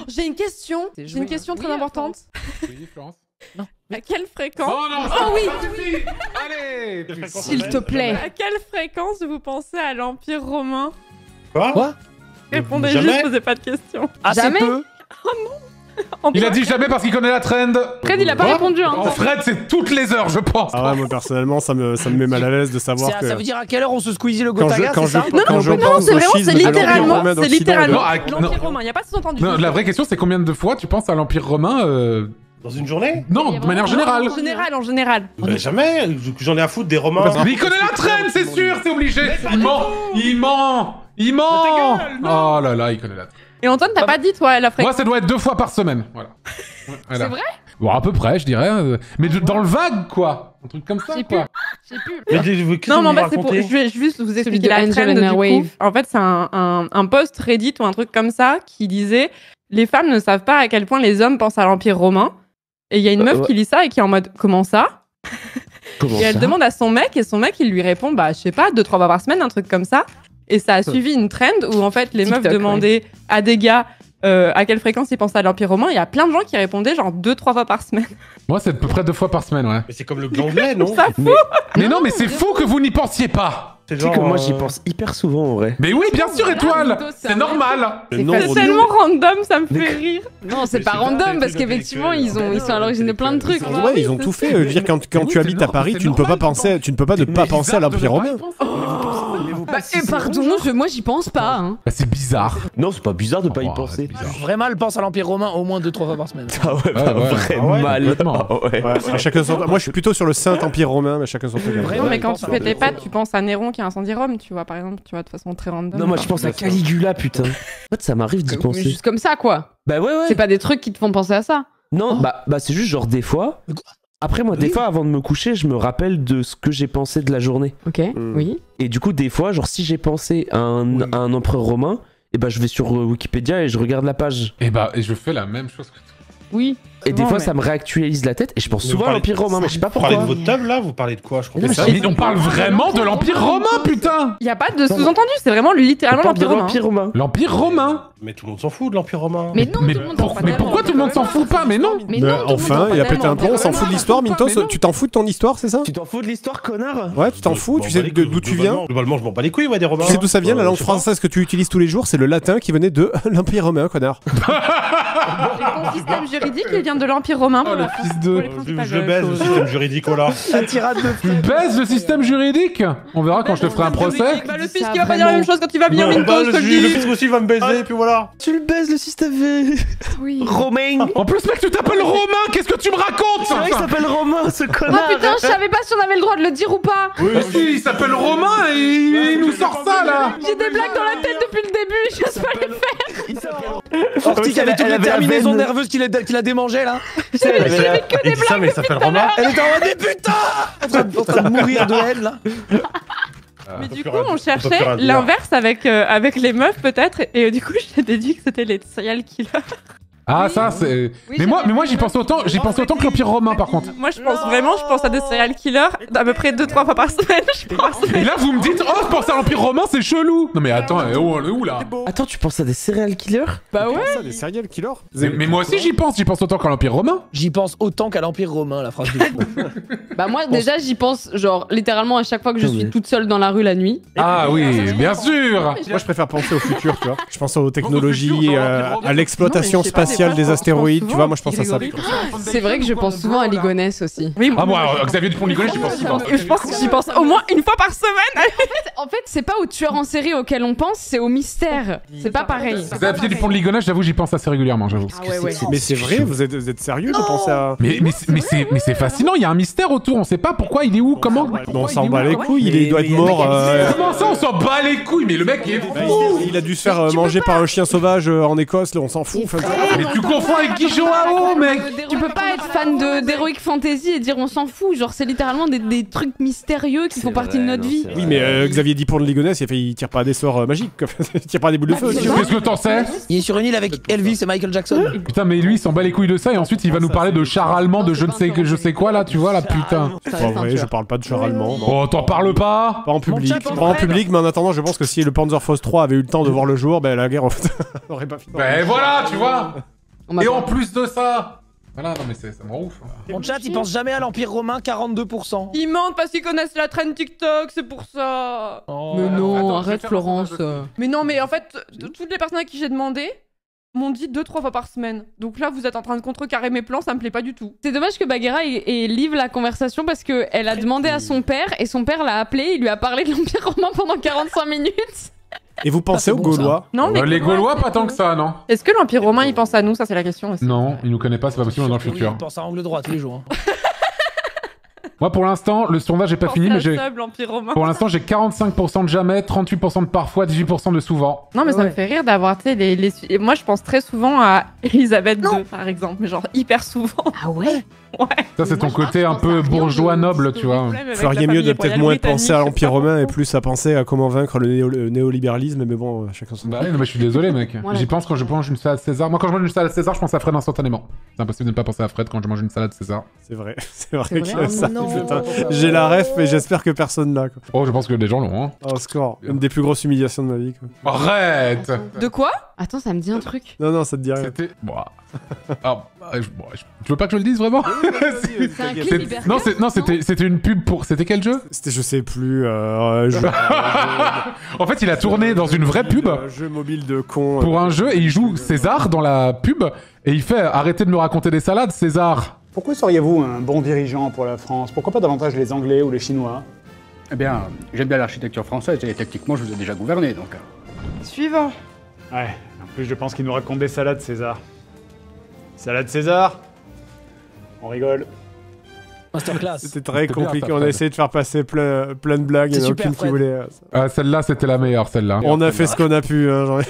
J'ai une question. J'ai une question très importante. Oui, Florence. Non. À quelle fréquence? Oh non, oh oui. Allez. S'il te plaît. À quelle fréquence vous pensez à l'Empire romain? Quoi? Répondez Jamais. juste, posez pas de questions. Ah, Jamais. c'est peu. Oh non. Il a dit jamais parce qu'il connaît la trend. Fred, il a pas répondu. Hein. En Fred, c'est toutes les heures, je pense. Ah ouais, moi personnellement, ça me met mal à l'aise de savoir que... Ça veut dire à quelle heure on se squeezie le Quand Gotaga, c'est ça? quand je Non, pense c'est au vraiment, schisme c'est de l'Empire littéralement, romain c'est d'Occident. littéralement Non, l'Empire non. romain. Il n'y a pas sous-entendu. Non, la vraie question, c'est combien de fois tu penses à l'Empire romain Dans une journée? Non, de manière générale. En général. Bah, jamais. J'en ai à foutre des Romains. Mais il connaît la trend, c'est sûr, c'est obligé. Il ment. Mais ta gueule, non. Oh là là, il connaît la trend. Et Antoine, t'as pas dit, toi, la fréquence? Moi, ça doit être 2 fois par semaine. Voilà. C'est vrai? Bon, à peu près, je dirais. Mais dans le vague, quoi. Un truc comme ça, J'ai quoi. J'ai plus. Mais qu'est-ce que Non, mais vous en fait, c'est pour. racontez? Je vais juste vous expliquer de la Angel trend and du her coup. wave. En fait, c'est un post Reddit ou un truc comme ça qui disait les femmes ne savent pas à quel point les hommes pensent à l'Empire romain. Et il y a une meuf qui lit ça et qui est en mode comment ça? Comment Et elle demande à son mec et son mec il lui répond bah je sais pas 2-3 fois par semaine un truc comme ça. Et ça a suivi une trend où en fait les meufs TikTok, demandaient à des gars à quelle fréquence ils pensaient à l'Empire romain. Il y a plein de gens qui répondaient genre 2-3 fois par semaine. Moi, c'est à peu près 2 fois par semaine, ouais. Mais c'est comme le glandelet, non? Ça fout. Mais non, mais c'est fou que vous n'y pensiez pas. C'est Tu sais que genre, moi j'y pense hyper souvent en vrai. Mais oui, bien sûr, Étoile. C'est normal. Le nombre C'est de- tellement random, ça me fait rire. Non, c'est Mais pas c'est random pas parce intellectuel, qu'effectivement, ils sont à l'origine de plein de trucs. Ouais, ils ont tout fait. Je veux dire, quand Mais oui, tu c'est habites à normal, Paris, c'est tu ne peux pas normal, penser, tu ne peux pas ne pas penser à l'Empire romain. Bah, et pardon, moi j'y pense pas. Hein. Bah, c'est bizarre. Non, c'est pas bizarre de pas y Oh, penser. c'est bizarre. Vraiment, elle pense à l'Empire romain au moins 2-3 fois par semaine. Ah ouais, bah, ouais. vraiment Ah ouais, mal. complètement. Ah ouais. Ouais, chacun son... Moi, je suis plutôt sur le Saint Empire romain, mais chacun son truc. Vraiment, mais elle quand pense tu à fais tes l'Empire pattes, tu penses à Néron qui a incendie Rome, tu vois, par exemple, tu vois, de façon très random. Non, moi je pense à Caligula, putain. En fait, ça m'arrive d'y penser. Juste comme ça, quoi. Bah ouais, ouais. C'est pas des trucs qui te font penser à ça. Non, bah c'est juste genre des fois. Après, moi, des fois, avant de me coucher, je me rappelle de ce que j'ai pensé de la journée. Ok, oui. Et du coup, des fois, genre, si j'ai pensé à un empereur romain, et bah, je vais sur Wikipédia et je regarde la page. Et bah, et je fais la même chose que toi. Oui. Et des Souvent, fois, mais- ça me réactualise la tête et je pense Mais souvent vous à l'Empire romain, mais je sais pas Vous parlez de pourquoi. votre table là? Vous parlez de quoi? Je comprends Mais pas. Mais on parle vraiment de l'Empire romain, putain. Il y a pas de sous-entendu, c'est vraiment On littéralement parle de l'Empire romain. l'Empire romain. L'Empire romain. Mais tout le monde s'en fout de l'Empire romain. Mais non, tout le monde s'en fout. Mais pourquoi tout le monde s'en fout pas? Mais non. Mais non, tout le monde Enfin, s'en il a fout pété un tellement. plomb, on s'en fout de l'histoire, Mais Mintos. non. Tu t'en fous de ton histoire, c'est ça? Tu t'en fous de l'histoire, connard? Ouais, tu t'en fous, tu sais d'où tu viens? Globalement, je m'en bats les couilles, ouais, des romains. Tu sais d'où ça vient? La langue Je sais pas. française que tu utilises tous les jours, c'est le latin qui venait de l'Empire romain, connard. Et ton système juridique, il vient de l'Empire romain. Oh, pour le la- fils pour de... les principales Je le baise, le choses. système juridique, oh là. La tirade de Tu baises le système juridique. On verra quand je te ferai un procès. Bah, le Ça, fisc, il va pas dire la même chose quand il va venir, Non, Mintos, bah, je te le le dis. fisc aussi va me baiser, et puis voilà. Tu le baises le système Oui. romain. En plus, mec, tu t'appelles Romain. Qu'est-ce que tu me racontes? C'est vrai qu'il s'appelle Romain, ce Oh connard. putain, je savais pas si on avait le droit de le dire ou pas. Oui, si, il s'appelle Romain et il nous sort ça, là. J'ai des blagues dans la tête depuis le début, j'ose pas les faire. Ortic avec toutes les terminaisons nerveuses qu'il a démangé là. Il dit ça, mais ça s'appelle Romain. Elle était en mode des putains en train de mourir de haine là. Mais peut du plus coup, rien- on on peut cherchait plus rien dire. l'inverse avec les meufs peut-être, et du coup, j'ai déduit que c'était les serial killers. Ah, ça, c'est... Oui, Mais moi, j'y pense autant que l'Empire romain, par contre. Moi, je pense à des serial killers à peu près 2-3 fois par semaine, je pense. Et là, vous me dites, oh, je pense à l'Empire romain, c'est chelou. Non, mais attends, on est où, là? Attends, tu penses à des serial killers? Bah ouais. Ça, des serial killers. Mais moi aussi, j'y pense autant qu'à l'Empire romain. J'y pense autant qu'à l'Empire romain, la phrase de fou. Bah moi déjà j'y pense genre littéralement à chaque fois que je suis toute seule dans la rue la nuit. Ah oui, bien sûr. Moi, je préfère penser au futur, tu vois. Je pense aux technologies, futur, à l'exploitation Non, mais je sais pas, spatiale des des fois, astéroïdes, tu vois. Moi, je pense à ça. C'est vrai que je pense souvent à Ligonesse aussi. Oui, Ah, moi, Xavier Dupont-Ligonnès, j'y pense souvent. je pense que j'y pense au moins une fois par semaine. En fait c'est pas au tueur en série auquel on pense, c'est au mystère. C'est pas pareil. Xavier Dupont-Ligonnès, j'avoue, j'y pense assez régulièrement, j'avoue. Ah ouais ouais. Mais c'est vrai, vous êtes sérieux de penser à... Mais c'est fascinant, il y a un mystère autour, on sait pas pourquoi, il est où, comment. On s'en bat les couilles, il doit être mort. Comment ça, on s'en bat les couilles? Mais le mec, il est fou. Il a dû se faire manger par un chien sauvage en Écosse, là, on s'en fout. Enfin, Mais Mais tu confonds avec Guy Joao, mec. Tu peux pas être fan d'Heroic Fantasy et dire on s'en fout. Genre, c'est littéralement des trucs mystérieux qui font partie de notre vie. Oui, mais Xavier Dupont de Ligonnès, il tire pas à des sorts magiques. Il tire pas à des boules de feu. Qu'est-ce que t'en sais? Il est sur une île avec Elvis et Michael Jackson. Putain, mais lui, il s'en bat les couilles de ça et ensuite il va nous parler de char allemand, de je ne sais quoi là, tu vois là, putain. En vrai, je parle pas de char allemand. Oh, t'en parles pas? Pas en public. Pas en public, mais en attendant, je pense que si le Panzerfaust 3 avait eu le temps de voir le jour, ben la guerre aurait pas fini. Ben voilà, tu vois. Et en plus de ça. Voilà, non mais ça me rend ouf. Mon chat, il pense jamais à l'Empire romain, 42%. Ils mentent parce qu'ils connaissent la trend TikTok, c'est pour ça. Mais non, Attends, arrête Florence. Mais non, mais en fait, toutes les personnes à qui j'ai demandé m'ont dit 2-3 fois par semaine. Donc là, vous êtes en train de contrecarrer mes plans, ça me plaît pas du tout. C'est dommage que Bagheera ait livre la conversation parce qu'elle a demandé à son père et son père l'a appelé, il lui a parlé de l'Empire romain pendant 45 minutes. Et vous pensez aux Gaulois? Non, mais Les Gaulois, pas tant que ça, non? Est-ce que l'Empire romain, il pense à nous? Ça, c'est la question aussi. Non, il nous connaît pas, c'est pas possible, on est dans le futur. Il pense à angle droit tous les jours. Moi, pour l'instant, le sondage est pas fini, mais j'ai. l'Empire romain. Pour l'instant, j'ai 45% de jamais, 38% de parfois, 18% de souvent. Non, mais ça me fait rire d'avoir, tu sais, et moi, je pense très souvent à Elisabeth II, par exemple, mais genre hyper souvent. Ah ouais? Ouais. Ça, c'est ton côté un peu bourgeois noble, tu vois. Vous feriez mieux de peut-être moins penser à l'Empire romain et plus à penser à comment vaincre le néolibéralisme, mais bon, chacun son. Bah oui, non, mais je suis désolé, mec. Voilà. J'y pense quand je mange une salade César. Moi, quand je mange une salade César, je pense à Fred instantanément. C'est impossible de ne pas penser à Fred quand je mange une salade César. C'est vrai, c'est vrai C'est qu'il y vrai a ça. non. Putain. J'ai la ref, mais j'espère que personne l'a. Oh, je pense que les gens l'ont, hein. Oh, score. Une des plus grosses humiliations de ma vie. Quoi. Arrête! De quoi? Attends, ça me dit un truc. Non, ça te dit rien. C'était. Tu veux pas que je le dise vraiment? C'est un clip hyper Non, clair, non, c'était une pub pour. C'était quel jeu? C'était, je sais plus, En fait, il a tourné dans une vraie pub jeu mobile de con. pour un jeu et il joue César dans la pub et il fait arrêtez de me raconter des salades, César. Pourquoi seriez-vous un bon dirigeant pour la France? Pourquoi pas davantage les Anglais ou les Chinois? Eh bien, j'aime bien l'architecture française et techniquement, je vous ai déjà gouverné, donc... Suivant. Ouais, en plus je pense qu'il nous raconte des salades César. Salade César? On rigole. Masterclass. C'était très C'était bien, compliqué, ça, on a Fred. essayé de faire passer plein de blagues, il C'est n'y en a super, aucune qui Fred. voulait. Celle-là, c'était la meilleure, celle-là. On a fait ce qu'on a pu, hein, genre.